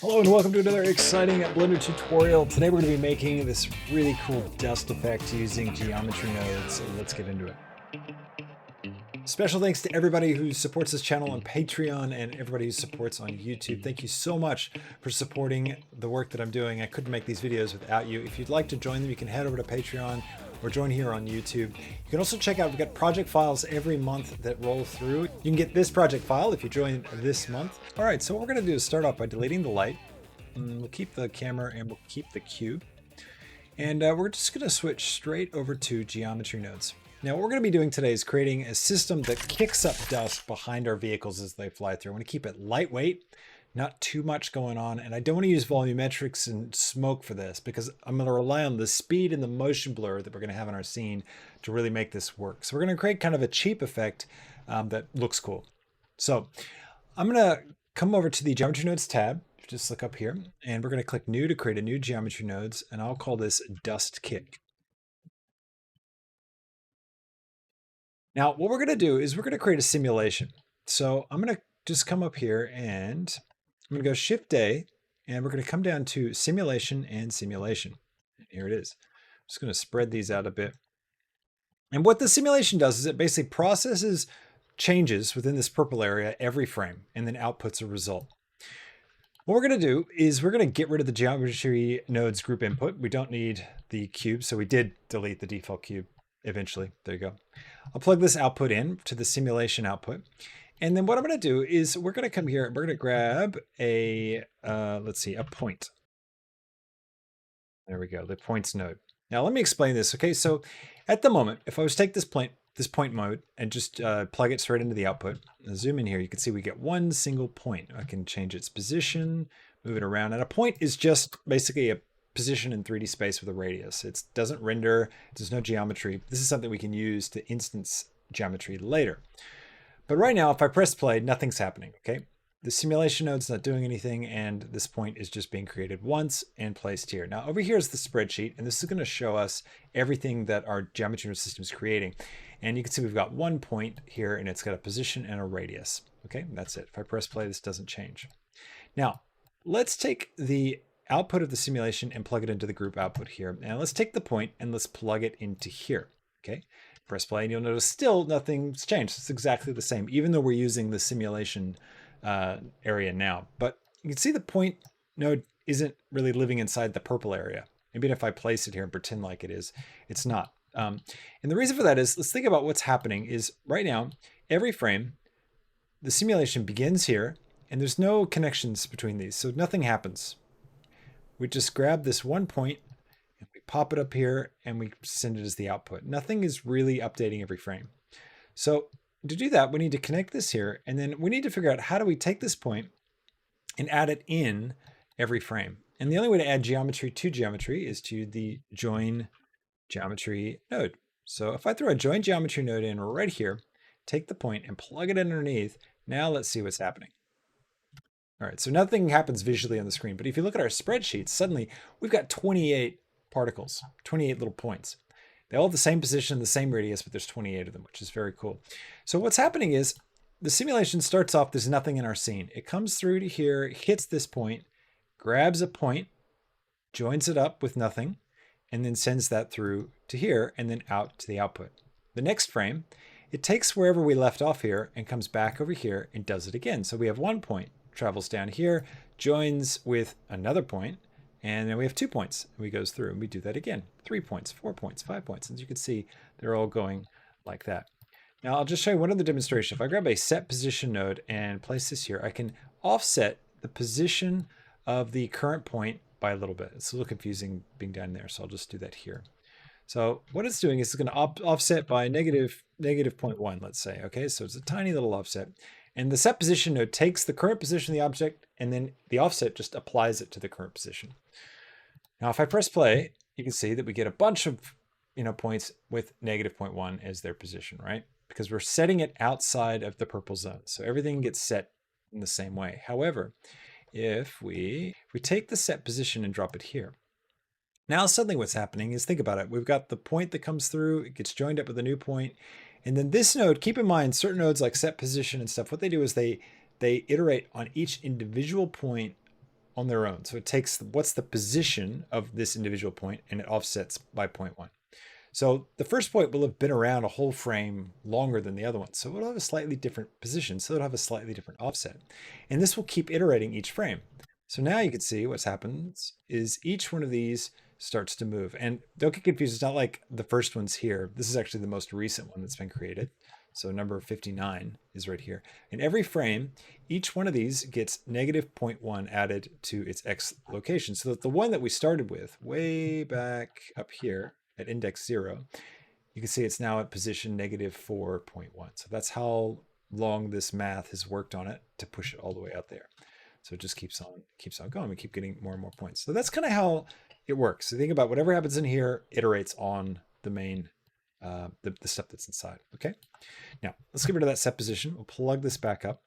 Hello and welcome to another exciting Blender tutorial. Today we're going to be making this really cool dust effect using geometry nodes. So let's get into it. Special thanks to everybody who supports this channel on Patreon and everybody who supports on YouTube. Thank you so much for supporting the work that I'm doing. I couldn't make these videos without you. If you'd like to join them, you can head over to Patreon or join here on YouTube. You can also check out, we've got project files every month that roll through. You can get this project file if you join this month. All right, so what we're gonna do is start off by deleting the light. We'll keep the camera and we'll keep the cube. And we're just gonna switch straight over to geometry nodes. Now what we're gonna be doing today is creating a system that kicks up dust behind our vehicles as they fly through. I wanna keep it lightweight, not too much going on, and I don't want to use volumetrics and smoke for this because I'm going to rely on the speed and the motion blur that we're going to have in our scene to really make this work. So we're going to create kind of a cheap effect that looks cool. So I'm going to come over to the Geometry Nodes tab, just look up here, and we're going to click New to create a new Geometry Nodes, and I'll call this Dust Kick. Now what we're going to do is we're going to create a simulation. So I'm going to just come up here and I'm going to go Shift A, and we're going to come down to Simulation and Simulation. And here it is. I'm just going to spread these out a bit. And what the simulation does is it basically processes changes within this purple area every frame and then outputs a result. What we're going to do is we're going to get rid of the geometry nodes group input. We don't need the cube, so we did delete the default cube eventually. There you go. I'll plug this output in to the simulation output. And then what I'm going to do is we're going to come here and we're going to grab a, let's see, a point. There we go, the points node. Now let me explain this. Okay, so at the moment, if I was to take this point mode and just plug it straight into the output, zoom in here, you can see we get one single point. I can change its position, move it around. And a point is just basically a position in 3D space with a radius. It doesn't render, there's no geometry. This is something we can use to instance geometry later. But right now, if I press play, nothing's happening, okay? The simulation node's not doing anything, and this point is just being created once and placed here. Now, over here is the spreadsheet, and this is going to show us everything that our geometry node system is creating. And you can see we've got one point here, and it's got a position and a radius, okay? That's it. If I press play, this doesn't change. Now, let's take the output of the simulation and plug it into the group output here. Now, let's take the point and let's plug it into here, okay? Press play and you'll notice still nothing's changed. It's exactly the same, even though we're using the simulation area now. But you can see the point node isn't really living inside the purple area. Maybe if I place it here and pretend like it is, it's not. And the reason for that is, let's think about what's happening is right now, every frame, the simulation begins here and there's no connections between these. So nothing happens. We just grab this one point, we pop it up here and we send it as the output. Nothing is really updating every frame. So to do that, we need to connect this here, and then we need to figure out how do we take this point and add it in every frame. And the only way to add geometry to geometry is to the join geometry node. So if I throw a join geometry node in right here, take the point and plug it underneath, now let's see what's happening. All right, so nothing happens visually on the screen, but if you look at our spreadsheet, suddenly we've got 28 particles, 28 little points. They all have the same position, the same radius, but there's 28 of them, which is very cool. So what's happening is the simulation starts off, there's nothing in our scene. It comes through to here, hits this point, grabs a point, joins it up with nothing, and then sends that through to here and then out to the output. The next frame, it takes wherever we left off here and comes back over here and does it again. So we have one point, travels down here, joins with another point, and then we have 2 points. We goes through and we do that again. 3 points, 4 points, 5 points. As you can see, they're all going like that. Now I'll just show you one other demonstration. If I grab a set position node and place this here, I can offset the position of the current point by a little bit. It's a little confusing being down there, so I'll just do that here. So what it's doing is it's going to offset by negative 0.1, let's say. Okay, so it's a tiny little offset. And the set position node takes the current position of the object, and then the offset just applies it to the current position. Now, if I press play, you can see that we get a bunch of points with negative 0.1 as their position, right? Because we're setting it outside of the purple zone. So everything gets set in the same way. However, if we take the set position and drop it here, now suddenly what's happening is, think about it. We've got the point that comes through, it gets joined up with a new point. And then this node, keep in mind, certain nodes like set position and stuff, what they do is they iterate on each individual point on their own. So it takes what's the position of this individual point and it offsets by 0.1. So the first point will have been around a whole frame longer than the other one. So it'll have a slightly different position. So it'll have a slightly different offset. And this will keep iterating each frame. So now you can see what's happens is each one of these starts to move. And don't get confused. It's not like the first one's here. This is actually the most recent one that's been created. So number 59 is right here. In every frame, each one of these gets negative 0.1 added to its X location. So that the one that we started with way back up here at index 0, you can see it's now at position negative 4.1. So that's how long this math has worked on it to push it all the way out there. So it just keeps on going. We keep getting more and more points. So that's kind of how it works. So think about whatever happens in here iterates on the main, the stuff that's inside. Okay. Now let's get rid of that set position. We'll plug this back up.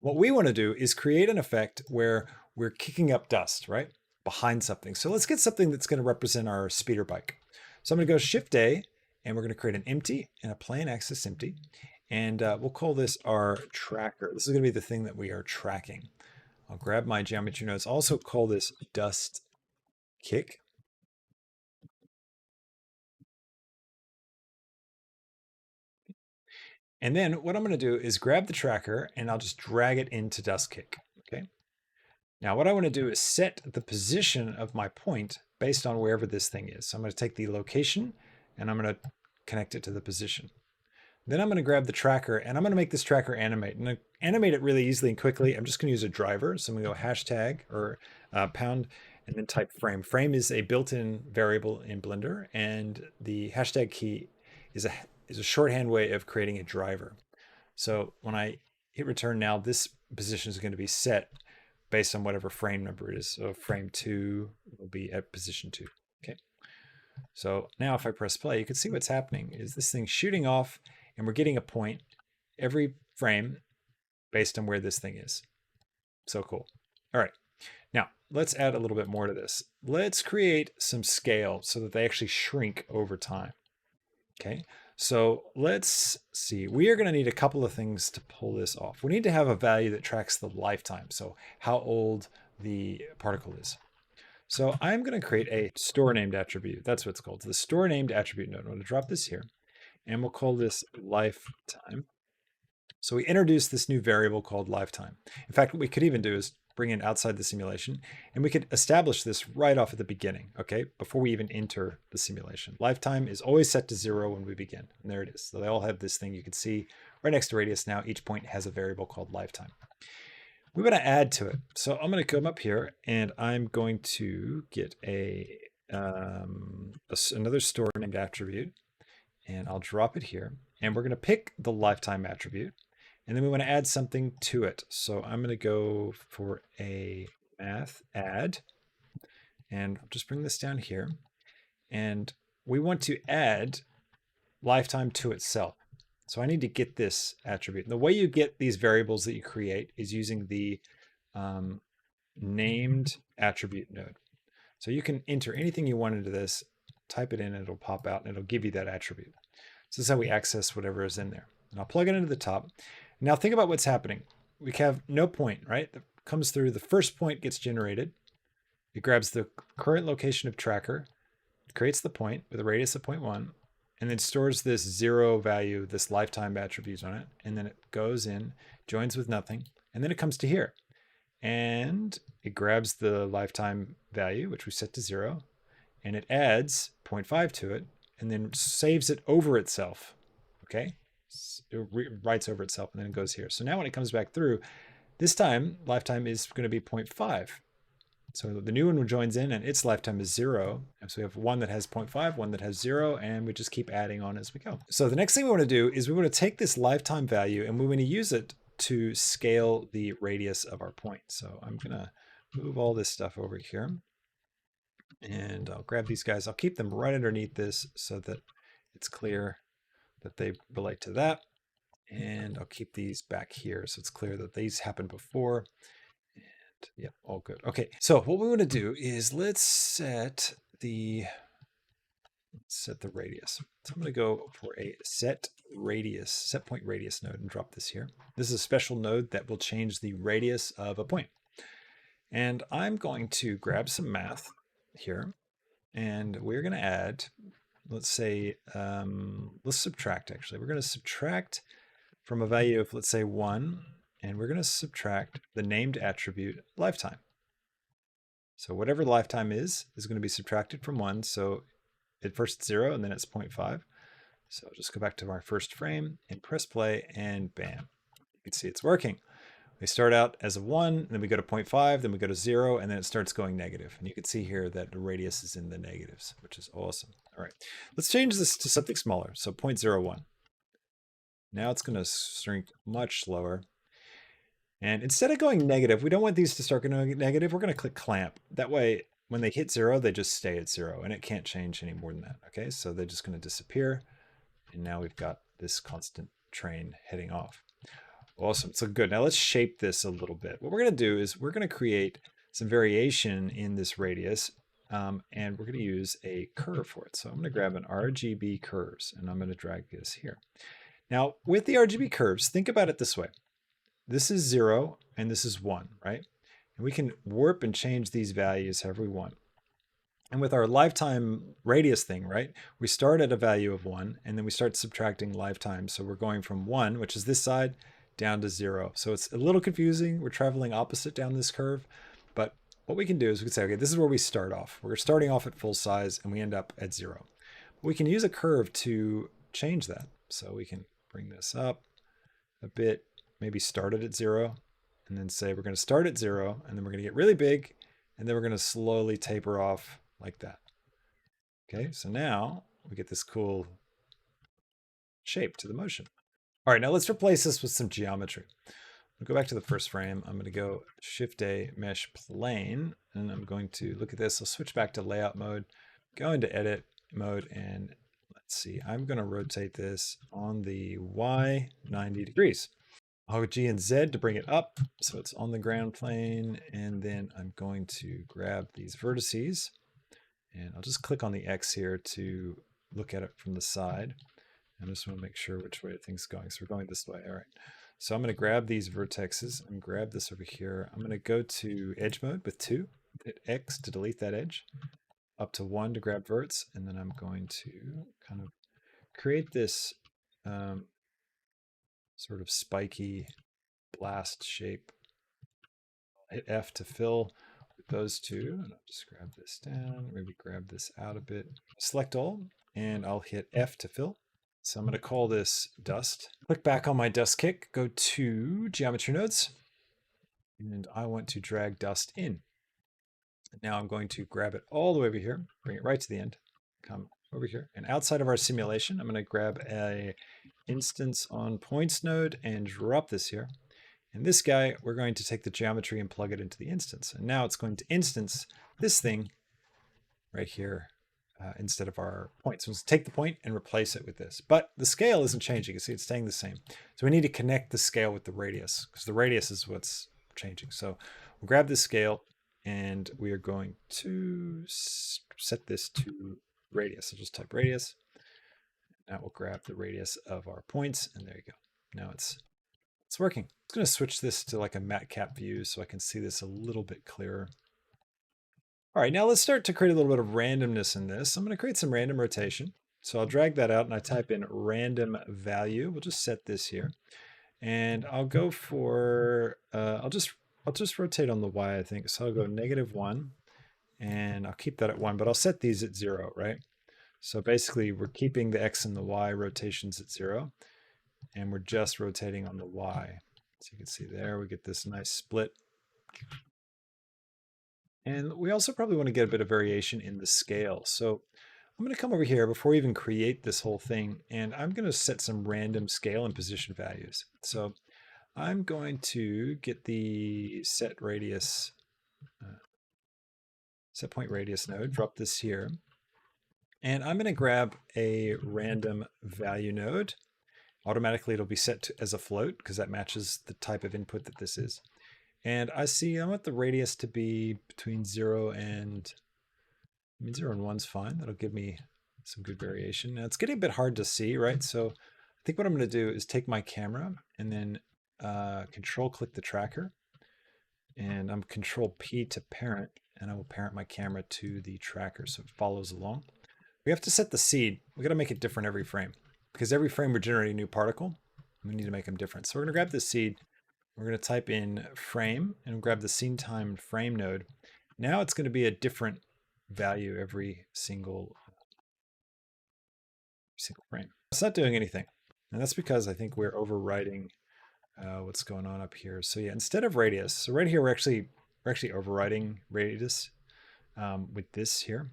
What we want to do is create an effect where we're kicking up dust, right? Behind something. So let's get something that's going to represent our speeder bike. So I'm going to go Shift A and we're going to create an empty and a plain axis empty. And we'll call this our tracker. This is going to be the thing that we are tracking. I'll grab my geometry nodes. Also call this dust kick. And then what I'm going to do is grab the tracker and I'll just drag it into dust kick. Okay. Now what I want to do is set the position of my point based on wherever this thing is. So I'm going to take the location and I'm going to connect it to the position. Then I'm going to grab the tracker and I'm going to make this tracker animate. And animate it really easily and quickly. I'm just going to use a driver. So I'm going to go hashtag or pound and then type frame. Frame is a built-in variable in Blender, and the hashtag key is a shorthand way of creating a driver. So when I hit return now, this position is going to be set based on whatever frame number it is. So frame 2 will be at position 2. Okay. So now if I press play, you can see what's happening is this thing shooting off and we're getting a point every frame based on where this thing is. So cool. All right. Now let's add a little bit more to this. Let's create some scale so that they actually shrink over time. Okay. So let's see, we are going to need a couple of things to pull this off. We need to have a value that tracks the lifetime. So how old the particle is. So I'm going to create a store named attribute. That's what it's called. The store named attribute node. I'm going to drop this here and we'll call this lifetime. So we introduce this new variable called lifetime. In fact, what we could even do is bring it outside the simulation and we could establish this right off at the beginning, okay, before we even enter the simulation. Lifetime is always set to 0 when we begin. And there it is. So they all have this thing you can see right next to radius now. Each point has a variable called lifetime. We want to add to it. So I'm going to come up here and I'm going to get another store named attribute and I'll drop it here. And we're going to pick the lifetime attribute. And then we want to add something to it. So I'm going to go for a math add and I'll just bring this down here. And we want to add lifetime to itself. So I need to get this attribute. And the way you get these variables that you create is using the named attribute node. So you can enter anything you want into this, type it in, and it'll pop out and it'll give you that attribute. So this is how we access whatever is in there. And I'll plug it into the top. Now think about what's happening. We have no point, right? That comes through. The first point gets generated. It grabs the current location of tracker, creates the point with a radius of 0.1, and then stores this 0 value, this lifetime attribute on it. And then it goes in, joins with nothing, and then it comes to here. And it grabs the lifetime value, which we set to 0, and it adds 0.5 to it, and then saves it over itself. Okay? It writes over itself and then it goes here. So now when it comes back through, this time lifetime is going to be 0.5. So the new one joins in and its lifetime is 0. And so we have one that has 0.5, one that has 0, and we just keep adding on as we go. So the next thing we want to do is we want to take this lifetime value and we want to use it to scale the radius of our point. So I'm going to move all this stuff over here and I'll grab these guys. I'll keep them right underneath this so that it's clear that they relate to that. And I'll keep these back here so it's clear that these happened before. And yeah, all good. Okay, so what we want to do is let's set the radius. So I'm going to go for a set point radius node and drop this here. This is a special node that will change the radius of a point. And I'm going to grab some math here, and we're going to add, let's say, let's subtract actually. We're going to subtract from a value of, let's say, 1, and we're going to subtract the named attribute lifetime. So whatever lifetime is going to be subtracted from 1. So at first it's 0, and then it's 0.5. So I'll just go back to our first frame and press play, and bam. You can see it's working. We start out as a 1, then we go to 0.5, then we go to 0, and then it starts going negative. And you can see here that the radius is in the negatives, which is awesome. All right, let's change this to something smaller. So 0.01. Now it's going to shrink much slower. And instead of going negative, we don't want these to start going negative. We're going to click clamp. That way, when they hit 0, they just stay at 0, and it can't change any more than that. Okay, so they're just going to disappear. And now we've got this constant train heading off. Awesome. So good. Now let's shape this a little bit. What we're going to do is we're going to create some variation in this radius, and we're going to use a curve for it. So I'm going to grab an RGB curves, and I'm going to drag this here. Now, with the RGB curves, think about it this way. This is 0, and this is 1, right? And we can warp and change these values however we want. And with our lifetime radius thing, right, we start at a value of 1, and then we start subtracting lifetime. So we're going from 1, which is this side, down to 0. So it's a little confusing. We're traveling opposite down this curve. But what we can do is we can say, okay, this is where we start off. We're starting off at full size, and we end up at 0. We can use a curve to change that. So we can bring this up a bit, maybe start it at 0, and then say we're going to start at 0, and then we're going to get really big, and then we're going to slowly taper off like that. Okay, so now we get this cool shape to the motion. All right, now let's replace this with some geometry. I'll go back to the first frame. I'm going to go Shift A, Mesh Plane, and I'm going to look at this. I'll switch back to layout mode, go into edit mode, and let's see. I'm going to rotate this on the Y 90 degrees. I'll go G and Z to bring it up so it's on the ground plane, and then I'm going to grab these vertices, and I'll just click on the X here to look at it from the side. I just want to make sure which way things are going. So we're going this way. All right. So I'm going to grab these vertexes and grab this over here. I'm going to go to edge mode with 2, hit X to delete that edge, up to 1 to grab verts, and then I'm going to kind of create this sort of spiky blast shape. Hit F to fill with those two, and I'll just grab this down, maybe grab this out a bit. Select all, and I'll hit F to fill. So I'm going to call this dust. Click back on my dust kick, go to geometry nodes, and I want to drag dust in. Now I'm going to grab it all the way over here, bring it right to the end, come over here, and outside of our simulation, I'm going to grab a instance on points node and drop this here. And this guy, we're going to take the geometry and plug it into the instance. And now it's going to instance this thing right here instead of our point. So let's take the point and replace it with this. But the scale isn't changing. You see, it's staying the same. So we need to connect the scale with the radius, because the radius is what's changing. So we'll grab this scale, and we are going to set this to radius. So just type radius. Now we'll grab the radius of our points, and there you go. Now it's working. I'm going to switch this to like a matcap view so I can see this a little bit clearer. All right, now let's start to create a little bit of randomness in this. I'm going to create some random rotation. So I'll drag that out and I type in random value. We'll just set this here. And I'll go for, I'll just rotate on the Y, I think. So I'll go -1, and I'll keep that at 1, but I'll set these at 0, right? So basically we're keeping the X and the Y rotations at 0, and we're just rotating on the Y. So you can see there, we get this nice split. And we also probably want to get a bit of variation in the scale. So I'm going to come over here before we even create this whole thing, and I'm going to set some random scale and position values. So I'm going to get the set radius, set point radius node, drop this here. And I'm going to grab a random value node. Automatically it'll be set to, as a float, because that matches the type of input that this is. And I want the radius to be between 0 and, 0 and 1's fine. That'll give me some good variation. Now it's getting a bit hard to see, right? So I think what I'm going to do is take my camera and then control click the tracker. And I'm Control P to parent, and I will parent my camera to the tracker so it follows along. We have to set the seed. We got to make it different every frame because every frame we're generating a new particle. We need to make them different. So we're going to grab the seed. We're going to type in frame and grab the scene time frame node. Now it's going to be a different value every single frame. It's not doing anything. And that's because I think we're overriding what's going on up here. So yeah, instead of radius, so right here we're actually overriding radius with this here.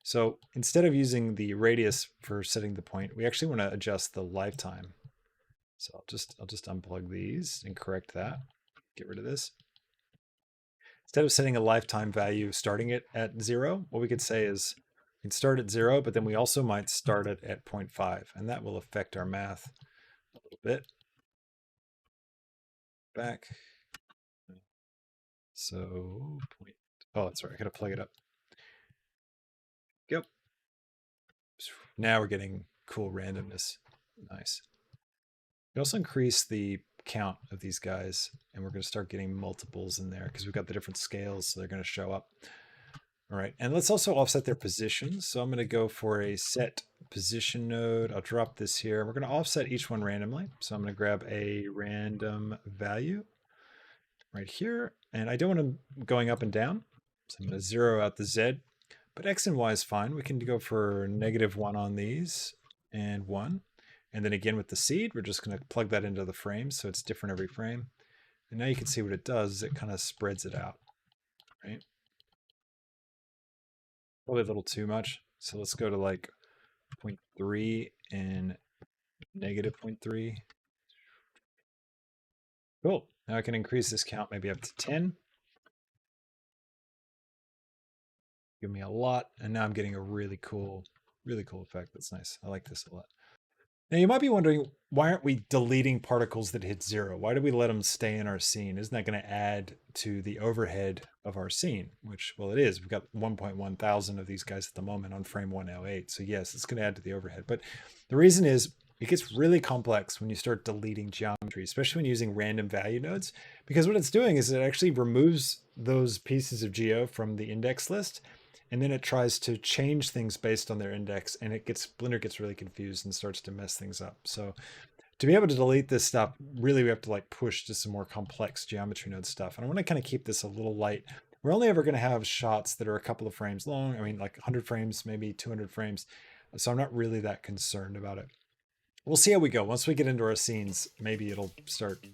So instead of using the radius for setting the point, we actually want to adjust the lifetime. So I'll just unplug these and correct that. Get rid of this. Instead of setting a lifetime value starting it at 0, what we could say is we can start at 0, but then we also might start it at 0.5, and that will affect our math a little bit. Back. So, oh, that's right. I got to plug it up. Yep. Now we're getting cool randomness. Nice. We also increase the count of these guys, and we're going to start getting multiples in there because we've got the different scales, so they're going to show up. All right, and let's also offset their positions. So I'm going to go for a set position node. I'll drop this here. We're going to offset each one randomly. So I'm going to grab a random value right here, and I don't want them going up and down. So I'm going to zero out the Z, but X and Y is fine. We can go for -1 on these and 1. And then again with the seed, we're just going to plug that into the frame so it's different every frame. And now you can see what it does. It kind of spreads it out, right? Probably a little too much. So let's go to like 0.3 and -0.3. Cool. Now I can increase this count maybe up to 10. Give me a lot. And now I'm getting a really cool effect. That's nice. I like this a lot. Now you might be wondering, why aren't we deleting particles that hit 0? Why do we let them stay in our scene? Isn't that going to add to the overhead of our scene? Which, well, it is. We've got 1.1 thousand of these guys at the moment on frame 108. So yes, it's going to add to the overhead. But the reason is it gets really complex when you start deleting geometry, especially when using random value nodes, because what it's doing is it actually removes those pieces of geo from the index list. And then it tries to change things based on their index, and Blender gets really confused and starts to mess things up. So to be able to delete this stuff, really we have to like push to some more complex geometry node stuff. And I want to kind of keep this a little light. We're only ever going to have shots that are a couple of frames long. I mean, like 100 frames, maybe 200 frames. So I'm not really that concerned about it. We'll see how we go. Once we get into our scenes, maybe it'll start,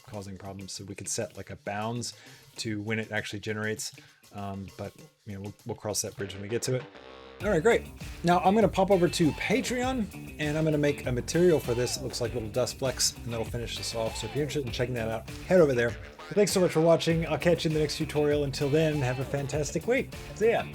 causing problems. So we could set like a bounds to when it actually generates. But we'll cross that bridge when we get to it. All right, great. Now I'm going to pop over to Patreon and I'm going to make a material for this. It looks like little dust flecks, and that'll finish this off. So if you're interested in checking that out, head over there. But thanks so much for watching. I'll catch you in the next tutorial. Until then, have a fantastic week. See ya.